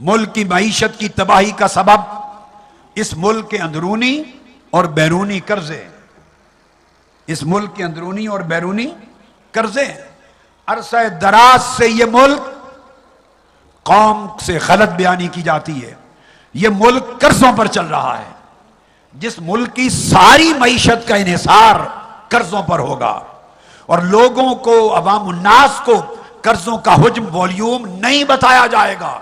ملک کی معیشت کی تباہی کا سبب اس ملک کے اندرونی اور بیرونی قرضے، اس ملک کے اندرونی اور بیرونی قرضے۔ عرصہ دراز سے یہ ملک قوم سے غلط بیانی کی جاتی ہے، یہ ملک قرضوں پر چل رہا ہے۔ جس ملک کی ساری معیشت کا انحصار قرضوں پر ہوگا اور لوگوں کو، عوام الناس کو قرضوں کا حجم، والیوم نہیں بتایا جائے گا،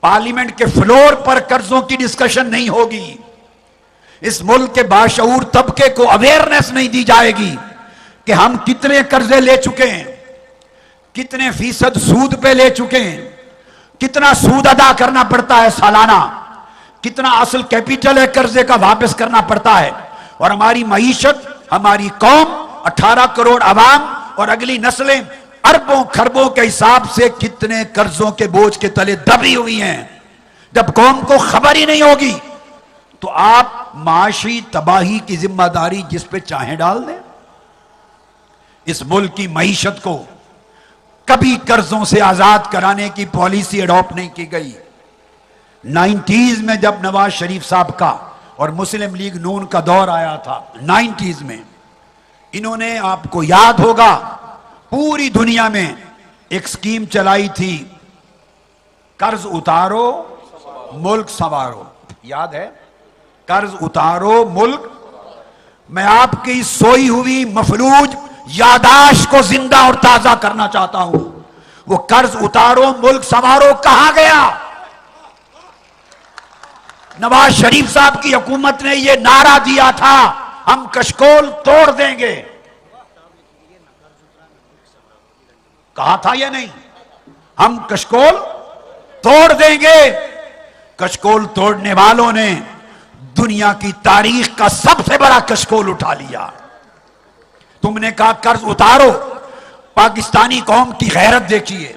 پارلیمنٹ کے فلور پر قرضوں کی ڈسکشن نہیں ہوگی، اس ملک کے باشعور طبقے کو اویئرنیس نہیں دی جائے گی کہ ہم کتنے قرضے لے چکے ہیں، کتنے فیصد سود پہ لے چکے ہیں، کتنا سود ادا کرنا پڑتا ہے سالانہ، کتنا اصل کیپیٹل ہے قرضے کا واپس کرنا پڑتا ہے، اور ہماری معیشت، ہماری قوم 18 کروڑ عوام اور اگلی نسلیں اربوں خربوں کے حساب سے کتنے قرضوں کے بوجھ کے تلے دبی ہوئی ہیں۔ جب قوم کو خبر ہی نہیں ہوگی تو آپ معاشی تباہی کی ذمہ داری جس پہ چاہیں ڈال دیں۔ اس ملک کی معیشت کو کبھی قرضوں سے آزاد کرانے کی پالیسی ایڈاپٹ نہیں کی گئی۔ 90s میں جب نواز شریف صاحب کا اور مسلم لیگ نون کا دور آیا تھا، 90s میں انہوں نے، آپ کو یاد ہوگا، پوری دنیا میں ایک سکیم چلائی تھی، قرض اتارو ملک سنوارو، یاد ہے؟ قرض اتارو ملک۔ میں آپ کی سوئی ہوئی مفلوج یاداشت کو زندہ اور تازہ کرنا چاہتا ہوں۔ وہ قرض اتارو ملک سنوارو کہاں گیا؟ نواز شریف صاحب کی حکومت نے یہ نعرہ دیا تھا، ہم کشکول توڑ دیں گے، کہا تھا یا نہیں؟ ہم کشکول توڑ دیں گے۔ کشکول توڑنے والوں نے دنیا کی تاریخ کا سب سے بڑا کشکول اٹھا لیا۔ تم نے کہا قرض اتارو، پاکستانی قوم کی غیرت دیکھیے،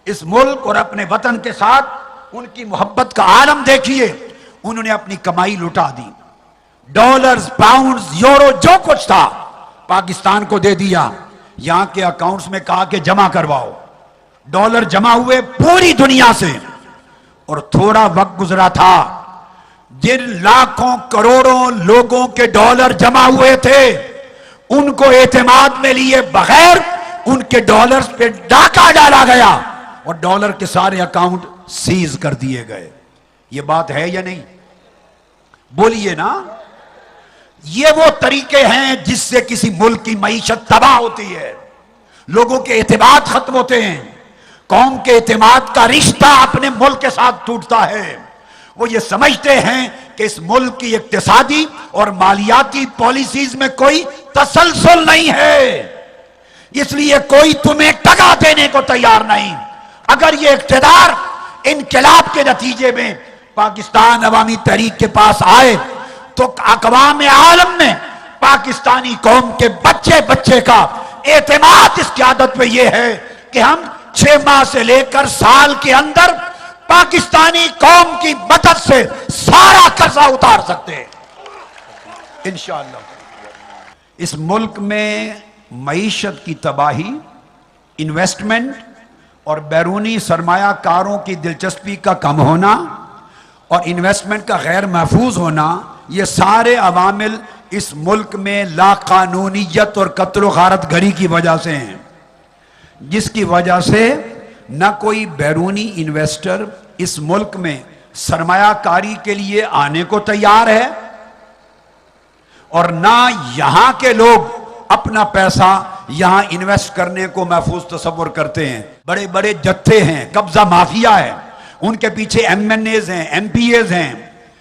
اس ملک اور اپنے وطن کے ساتھ ان کی محبت کا عالم دیکھیے۔ انہوں نے اپنی کمائی لٹا دی، ڈالرز، پاؤنڈز، یورو، جو کچھ تھا پاکستان کو دے دیا، یہاں کے اکاؤنٹس میں کہا کہ جمع کرواؤ۔ ڈالر جمع ہوئے پوری دنیا سے، اور تھوڑا وقت گزرا تھا، جن لاکھوں کروڑوں لوگوں کے ڈالر جمع ہوئے تھے ان کو اعتماد میں لیے بغیر ان کے ڈالرز پہ ڈاکہ ڈالا گیا اور ڈالر کے سارے اکاؤنٹ سیز کر دیے گئے۔ یہ بات ہے یا نہیں؟ بولیے نا۔ یہ وہ طریقے ہیں جس سے کسی ملک کی معیشت تباہ ہوتی ہے، لوگوں کے اعتماد ختم ہوتے ہیں، قوم کے اعتماد کا رشتہ اپنے ملک کے ساتھ ٹوٹتا ہے۔ وہ یہ سمجھتے ہیں کہ اس ملک کی اقتصادی اور مالیاتی پالیسیز میں کوئی تسلسل نہیں ہے، اس لیے کوئی تمہیں ٹکا دینے کو تیار نہیں۔ اگر یہ اقتدار انقلاب کے نتیجے میں پاکستان عوامی تحریک کے پاس آئے تو اقوام عالم میں پاکستانی قوم کے بچے بچے کا اعتماد اس قیادت پہ یہ ہے کہ ہم 6 ماہ سے لے کر سال کے اندر پاکستانی قوم کی مدد سے سارا قرضہ اتار سکتے ہیں انشاءاللہ۔ اس ملک میں معیشت کی تباہی، انویسٹمنٹ اور بیرونی سرمایہ کاروں کی دلچسپی کا کم ہونا اور انویسٹمنٹ کا غیر محفوظ ہونا، یہ سارے عوامل اس ملک میں لا قانونیت اور قتل و غارت گری کی وجہ سے ہیں، جس کی وجہ سے نہ کوئی بیرونی انویسٹر اس ملک میں سرمایہ کاری کے لیے آنے کو تیار ہے، اور نہ یہاں کے لوگ اپنا پیسہ یہاں انویسٹ کرنے کو محفوظ تصور کرتے ہیں۔ بڑے بڑے جتھے ہیں، قبضہ مافیا ہے، ان کے پیچھے ایم این ایز ہیں، ایم پی ایز ہیں،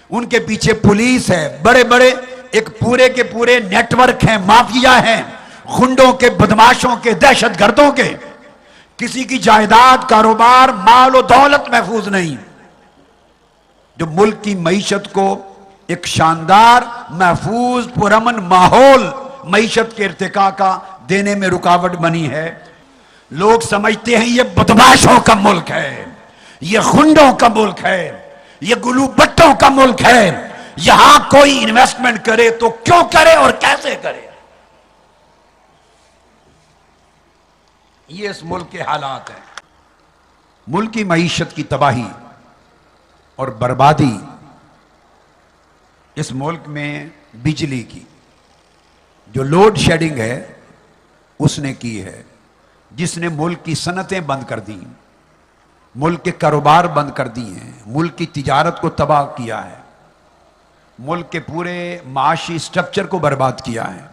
ان کے پیچھے پولیس ہے، بڑے بڑے ایک پورے کے پورے نیٹ ورک ہیں، مافیا ہیں، غنڈوں کے، بدماشوں کے، دہشت گردوں کے۔ کسی کی جائیداد، کاروبار، مال و دولت محفوظ نہیں، جو ملک کی معیشت کو ایک شاندار، محفوظ، پرامن ماحول معیشت کے ارتقاء کا دینے میں رکاوٹ بنی ہے۔ لوگ سمجھتے ہیں یہ بدماشوں کا ملک ہے، یہ غنڈوں کا ملک ہے، یہ گلو بٹوں کا ملک ہے، یہاں کوئی انویسٹمنٹ کرے تو کیوں کرے اور کیسے کرے۔ یہ اس ملک کے حالات ہیں۔ ملک کی معیشت کی تباہی اور بربادی اس ملک میں بجلی کی جو لوڈ شیڈنگ ہے اس نے کی ہے، جس نے ملک کی صنعتیں بند کر دی، ملک کے کاروبار بند کر دی ہیں، ملک کی تجارت کو تباہ کیا ہے، ملک کے پورے معاشی سٹرکچر کو برباد کیا ہے۔